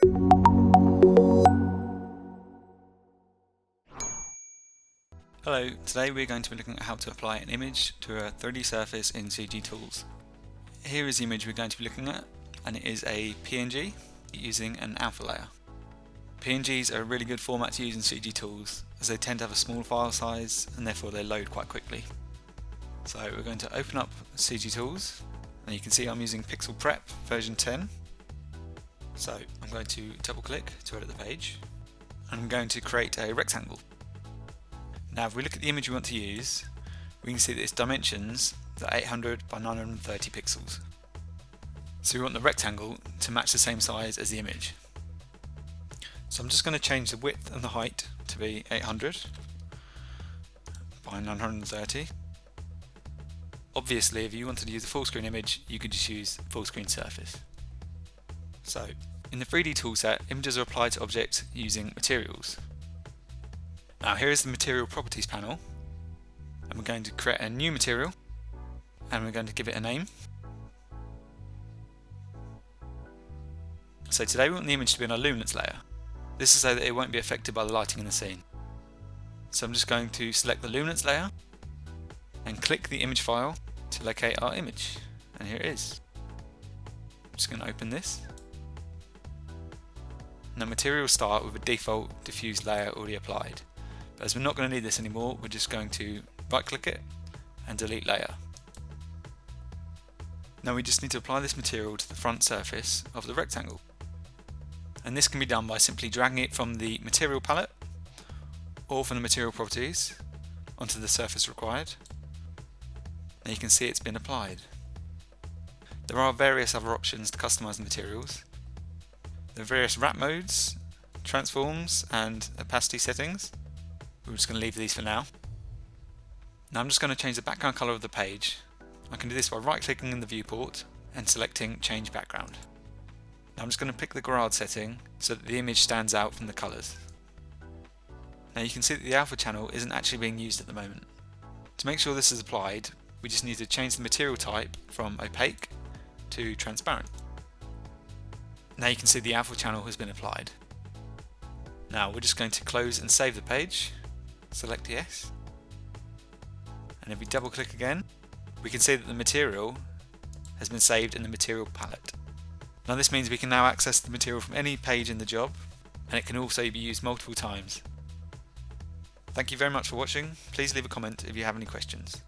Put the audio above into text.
Hello, today we're going to be looking at how to apply an image to a 3D surface in CG Tools. Here is the image we're going to be looking at, and it is a PNG using an alpha layer. PNGs are a really good format to use in CG Tools as they tend to have a small file size and therefore they load quite quickly. So we're going to open up CG Tools, and you can see I'm using Pixel Prep version 10. So I'm going to double click to edit the page, and I'm going to create a rectangle. Now if we look at the image we want to use, we can see that its dimensions are 800 by 930 pixels. So we want the rectangle to match the same size as the image. So I'm just going to change the width and the height to be 800 by 930. Obviously if you wanted to use a full screen image, you could just use full screen surface. So in the 3D toolset, images are applied to objects using materials. Now here is the material properties panel, and we're going to create a new material and we're going to give it a name. So today we want the image to be on a luminance layer. This is so that it won't be affected by the lighting in the scene. So I'm just going to select the luminance layer and click the image file to locate our image, and here it is. I'm just going to open this. Now material will start with a default diffuse layer already applied. But as we're not going to need this anymore, we're just going to right click it and delete layer. Now we just need to apply this material to the front surface of the rectangle. And this can be done by simply dragging it from the material palette or from the material properties onto the surface required. Now you can see it's been applied. There are various other options to customize the materials. There are various wrap modes, transforms and opacity settings. We're just going to leave these for now. Now I'm just going to change the background colour of the page. I can do this by right clicking in the viewport and selecting change background. Now I'm just going to pick the Gouraud setting so that the image stands out from the colours. Now you can see that the alpha channel isn't actually being used at the moment. To make sure this is applied, we just need to change the material type from opaque to transparent. Now you can see the alpha channel has been applied. Now we're just going to close and save the page. Select yes, and if we double click again, we can see that the material has been saved in the material palette. Now this means we can now access the material from any page in the job, and it can also be used multiple times. Thank you very much for watching. Please leave a comment if you have any questions.